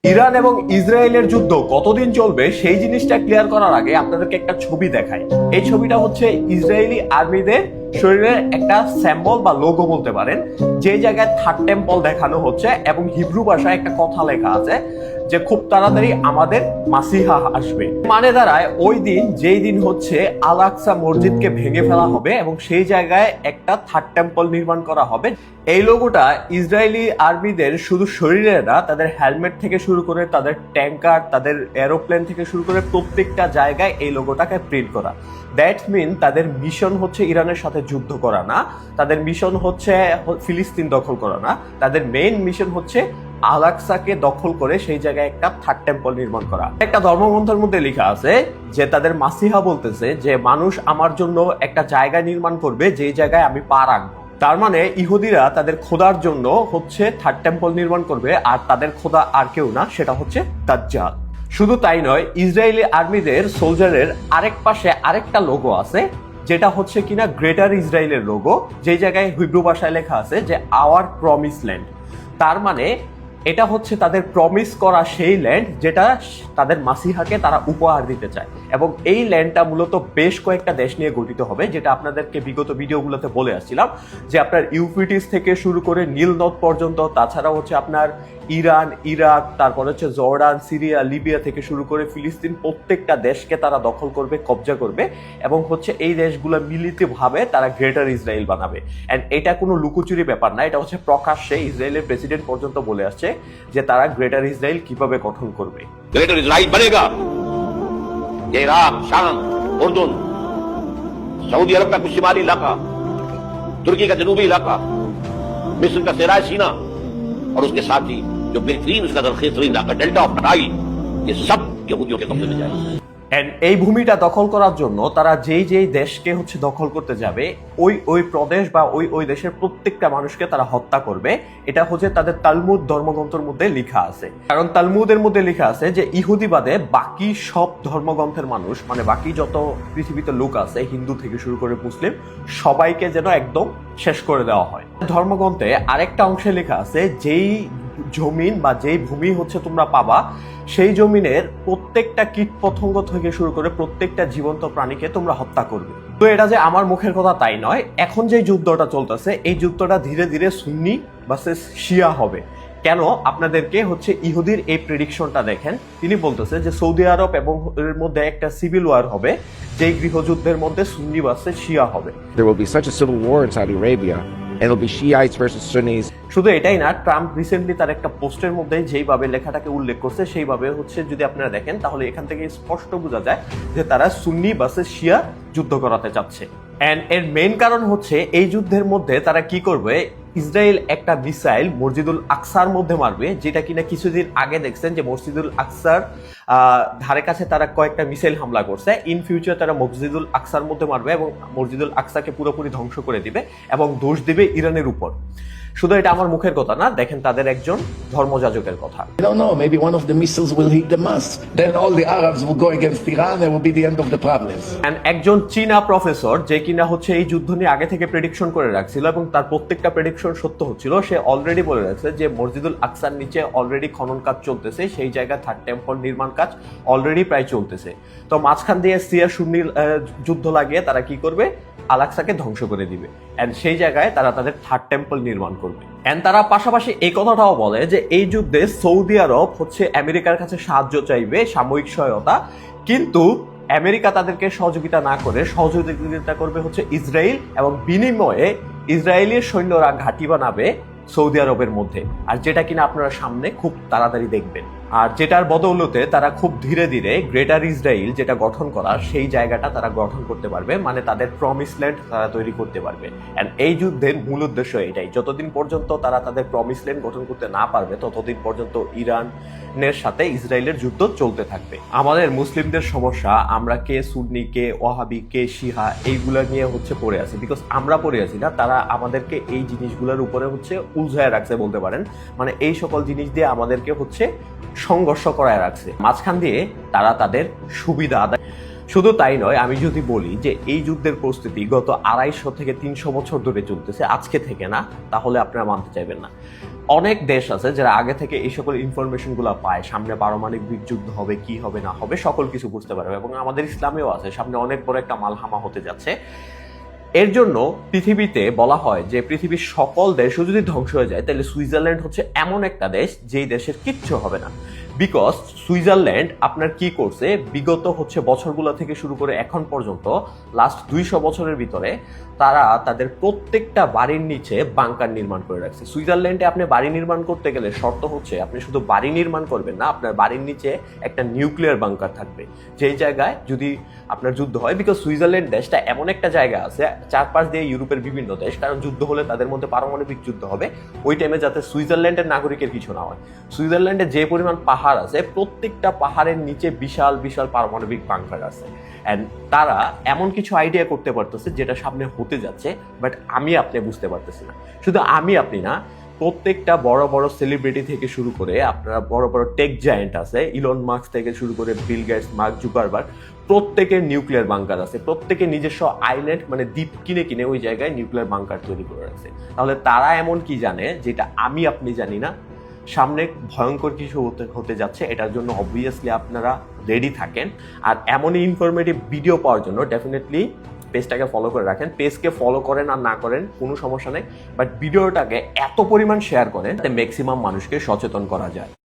Iran এবং ইসরায়েলের যুদ্ধ কতদিন চলবে সেই জিনিসটা ক্লিয়ার করার আগে আপনাদেরকে একটা ছবি দেখাই। এই ছবিটা হচ্ছে ইসরায়েলি আর্মিদের শরীরের একটা স্যাম্বল বা লোগো বলতে পারেন, যে জায়গায় থার্ড টেম্পল দেখানো হচ্ছে এবং হিব্রু ভাষায় একটা কথা লেখা আছে যে খুব তাড়াতাড়ি আমাদের মাসিহা আসবে। মানে দাঁড়ায় ওই দিন যেই দিন হচ্ছে আল আকসা মসজিদকে ভেঙে ফেলা হবে এবং সেই জায়গায় একটা থার্ড টেম্পল নির্মাণ করা হবে। এই লোগোটা ইসরায়েলি আর্মিদের শুধু শরীরে না, তাদের হেলমেট থেকে শুরু করে তাদের ট্যাঙ্কার, তাদের এরোপ্লেন থেকে শুরু করে প্রত্যেকটা জায়গায় এই লোগোটাকে প্রিন্ট করা। দ্যাট মিন তাদের মিশন হচ্ছে ইরানের সাথে যুদ্ধ করা না, তাদের মিশন হচ্ছে ফিলিস্তিন দখল করা না, তাদের মেইন মিশন হচ্ছে আল আকসাকে দখল করে সেই জায়গায় একটা থার্ড টেম্পল নির্মাণ করা। একটা ধর্মগ্রন্থের মধ্যে লেখা আছে যে তাদের মাসিহা বলতেছে যে মানুষ আমার জন্য একটা জায়গা নির্মাণ করবে যেই জায়গায় আমি পা রাখবো। তার মানে ইহুদিরা তাদের খোদার জন্য হচ্ছে থার্ড টেম্পল নির্মাণ করবে, আর তাদের খোদা আর কেউ না, সেটা হচ্ছে দাজ্জাল। শুধু তাই নয়, ইসরায়েলি আর্মিদের সোলজারের আরেক পাশে আরেকটা লোগো আছে, যেটা হচ্ছে কিনা গ্রেটার ইসরায়েলের লোগো, যে জায়গায় হিব্রু ভাষায় লেখা আছে যে আওয়ার প্রমিস ল্যান্ড। তার মানে এটা হচ্ছে তাদের প্রমিস করা সেই ল্যান্ড যেটা তাদের মাসিহাকে তারা উপহার দিতে চায়। এবং এই ল্যান্ডটা মূলত বেশ কয়েকটা দেশ নিয়ে গঠিত হবে, যেটা আপনাদেরকে বিগত ভিডিওগুলোতে বলে আসছিলাম যে আপনার ইউফ্রেটিস থেকে শুরু করে নীল নদ পর্যন্ত, তাছাড়া হচ্ছে আপনার ইরান, ইরাক, তারপর হচ্ছে জর্ডান, সিরিয়া, লিবিয়া থেকে শুরু করে ফিলিস্তিন, প্রত্যেকটা দেশকে তারা দখল করবে, কবজা করবে এবং হচ্ছে এই দেশগুলো মিলিতভাবে তারা গ্রেটার ইসরায়েল বানাবে। এন্ড এটা কোনো লুকোচুরি ব্যাপার না, এটা হচ্ছে প্রকাশ্যে ইসরায়েলের প্রেসিডেন্ট পর্যন্ত বলে আসছে যে তারা গ্রেটার ইসরায়েল কিভাবে গঠন করবে। ग्रेटर इजराइल बनेगा। ये इराक, शाम, उर्दून, सऊदी अरब का कुछ शिमाली इलाका, तुर्की का जनूबी इलाका, मिस्र का सेराय सीना और उसके साथ ही जो बेहतरीन उसका दरखेतरीन इलाका डेल्टा ऑफ नाइल, ये सब यहूदियों के कब्जे में जाएगा। এন্ড এই ভূমিটা দখল করার জন্য তারা যেই যেই দেশকে হচ্ছে দখল করতে যাবে, ওই প্রদেশ বা ওই দেশের প্রত্যেকটা মানুষকে তারা হত্যা করবে। এটা হচ্ছে তাদের তালমুদ ধর্মগ্রন্থের মধ্যে লেখা আছে। কারণ তালমুদের মধ্যে লেখা আছে যে ইহুদি বাদে বাকি সব ধর্মগ্রন্থের মানুষ, মানে বাকি যত পৃথিবীতে লোক আছে, হিন্দু থেকে শুরু করে মুসলিম, সবাইকে যেন একদম শেষ করে দেওয়া হয়। ধর্মগ্রন্থে আরেকটা অংশে লেখা আছে যেই জমিন বা যেই ভূমি হচ্ছে তোমরা পাবা, সেই জমিনের প্রত্যেকটা কীট পতঙ্গ থেকে শুরু করে প্রত্যেকটা জীবন্ত প্রাণীকে তোমরা হত্যা করবে। তো এটা যে আমার মুখের কথা তাই নয়, এখন যে যুদ্ধটা চলতেছে এই যুদ্ধটা ধীরে ধীরে সুন্নি ভার্সেস শিয়া হবে। কেন? আপনাদেরকে হচ্ছে ইহুদির এই প্রেডিকশনটা দেখেন। তিনি বলতেছে যে সৌদি আরব এবং এর মধ্যে একটা সিভিল ওয়ার হবে, যেই গৃহযুদ্ধের মধ্যে সুন্নি ভার্সেস শিয়া হবে। There will be such a civil war in Saudi Arabia, and it'll be Shiites versus Sunnis. শুধু এটাই না, ট্রাম্প রিসেন্টলি তার একটা পোস্টের মধ্যে যেইভাবে লেখাটাকে উল্লেখ করছে সেইভাবে হচ্ছে যদি আপনারা দেখেন তাহলে এখান থেকে স্পষ্ট বোঝা যায় যে তারা সুন্নি ভার্সেস শিয়া যুদ্ধ করাতে চাচ্ছে। এন্ড এর মেইন কারণ হচ্ছে এই যুদ্ধের মধ্যে তারা কি করবে, ইসরায়েল একটা মিসাইল মসজিদুল আকসার মধ্যে মারবে, যেটা কিনা কিছুদিন আগে দেখছেন যে মসজিদুল আকসার ধারে কাছে তারা কয়েকটা মিসাইল হামলা করছে। ইন ফিউচার তারা মসজিদুল আকসার মধ্যে মারবে এবং মসজিদুল আকসাকে পুরোপুরি ধ্বংস করে দিবে এবং দোষ দিবে ইরানের উপর। শুধু এটা আমার মুখের কথা না, দেখেন তাদের একজন ধর্মযাজকের কথা। I don't know, maybe one of the missiles will hit the mosque. Then all the Arabs will go against Iran, and will be the end of the problems. একজন চীনা প্রফেসর, যে কিনা হচ্ছে এই যুদ্ধ নিয়ে আগে থেকে প্রেডিকশন করে রাখছিল এবং তার প্রত্যেকটা প্রেডিকশন সত্য হচ্ছিল, সে অলরেডি বলে রাখছে যে মসজিদুল আকসার নিচে অলরেডি খনন কাজ চলতেছে, সেই জায়গায় থার্ড টেম্পল নির্মাণ কাজ অলরেডি প্রায় চলতেছে। তো মাঝখান দিয়ে সিয়া সুন্নি যুদ্ধ লাগিয়ে তারা কি করবে, আল আকসাকে ধ্বংস করে দিবে এন্ড সেই জায়গায় তারা তাদের থার্ড টেম্পল নির্মাণ করবে। এন্ড তারা পাশাপাশি এই কথাটাও বলে যে এই যুদ্ধে সৌদি আরব হচ্ছে আমেরিকার কাছে সাহায্য চাইবে, সাময়িক সহায়তা, কিন্তু আমেরিকা তাদেরকে সহযোগিতা না করে সহযোগিতা করবে হচ্ছে ইসরায়েল, এবং বিনিময়ে ইসরায়েলের সৈন্যরা ঘাঁটি বানাবে সৌদি আরবের মধ্যে, আর যেটা কিনা আপনারা সামনে খুব তাড়াতাড়ি দেখবেন। আর যেটার বদৌলতে তারা খুব ধীরে ধীরে গ্রেটার ইসরায়েল যেটা গঠন করা, সেই জায়গাটা তারা গঠন করতে পারবে, মানে তাদের প্রমিস ল্যান্ড তারা তৈরি করতে পারবে। এন্ড এই যুদ্ধের মূল উদ্দেশ্য এটাই, যতদিন পর্যন্ত তারা তাদের প্রমিস ল্যান্ড গঠন করতে না পারবে ততদিন পর্যন্ত ইরানের সাথে ইসরায়েলের যুদ্ধ চলতে থাকবে। আমাদের মুসলিমদের সমস্যা, আমরা কে সুন্নি, কে ওয়াহাবি, কে শিহা, এইগুলা নিয়ে হচ্ছে পড়ে আছি। বিকজ আমরা পড়ে আছি না, তারা আমাদেরকে এই জিনিসগুলোর উপরে হচ্ছে উলঝায় রাখছে বলতে পারেন, মানে এই সকল জিনিস দিয়ে আমাদেরকে হচ্ছে সংঘর্ষ করায় রাখছে। মাঝখান দিয়ে তারা তাদের সুবিধা আদায় শুধু তাই নয়, আমি যদি বলি যে এই যুদ্ধের প্রস্তুতি গত 250 থেকে 300 বছর ধরে চলতেছে, আজকে থেকে না, তাহলে আপনারা মানতে চাইবেন না। অনেক দেশ আছে যারা আগে থেকে এই সকল ইনফরমেশন গুলা পায়, সামনে পারমাণবিক যুদ্ধ হবে, কি হবে না হবে সকল কিছু বুঝতে পারবে, এবং আমাদের ইসলামেও আছে সামনে অনেক বড় একটা মালহামা হতে যাচ্ছে। এর জন্য পৃথিবীতে বলা হয় যে পৃথিবীর সকল দেশও যদি ধ্বংস হয়ে যায় তাহলে সুইজারল্যান্ড হচ্ছে এমন একটা দেশ যেই দেশের কিচ্ছু হবে না। বিকজ সুইজারল্যান্ড আপনার কি করছে বিগত হচ্ছে বছরগুলো থেকে শুরু করে এখন পর্যন্ত লাস্ট 200 বছরের ভিতরে তারা তাদের প্রত্যেকটা বাড়ির নিচে বাংকার নির্মাণ করে রাখছে। সুইজারল্যান্ডে আপনি বাড়ি নির্মাণ করতে গেলে শর্ত হচ্ছে আপনি শুধু বাড়ি নির্মাণ করবেন না, আপনার বাড়ির নিচে একটা নিউক্লিয়ার বাংকার থাকবে, যেই জায়গায় যদি আপনার যুদ্ধ হয়, বিকজ সুইজারল্যান্ড দেশটা এমন একটা জায়গা আছে চারপাশ দিয়ে ইউরোপের বিভিন্ন দেশ, কারণ যুদ্ধ হলে তাদের মধ্যে পারমাণবিক যুদ্ধ হবে, ওই টাইমে যাতে সুইজারল্যান্ডের নাগরিকের কিছু না হয়। সুইজারল্যান্ডে যে পরিমাণ পাহাড় আছে প্রত্যেকটা পাহাড়ের নিচে বিশাল বিশাল পারমাণবিক বাংকার আছে, এন্ড তারা এমন কিছু আইডিয়া করতে পারতেছে যেটা সামনে হতে যাচ্ছে, বাট আমি আপনি বুঝতে পারতেছি না। শুধু আমি আপনি না, প্রত্যেকটা বড় বড় সেলিব্রিটি থেকে শুরু করে আপনারা বড় বড় টেক জায়ান্ট আছে, ইলন মাস্ক থেকে শুরু করে বিল গেটস, মার্ক জুকারবার্গ, প্রত্যেকের নিউক্লিয়ার বাংকার আছে, প্রত্যেকে নিজস্ব আইল্যান্ড মানে দ্বীপ কিনে কিনে ওই জায়গায় নিউক্লিয়ার বাংকার তৈরি করে রাখছে। তাহলে তারা এমন কি জানে যেটা আমি আপনি জানি না? সামনে ভয়ঙ্কর কিছু হতে যাচ্ছে, এটার জন্য অবভিয়াসলি আপনারা রেডি থাকেন। আর এমনই ইনফরমেটিভ ভিডিও পাওয়ার জন্য ডেফিনেটলি পেজটাকে ফলো করে রাখেন। পেজকে ফলো করেন আর না করেন কোনো সমস্যা নেই, বাট ভিডিওটাকে এত পরিমাণ শেয়ার করেন যাতে ম্যাক্সিমাম মানুষকে সচেতন করা যায়।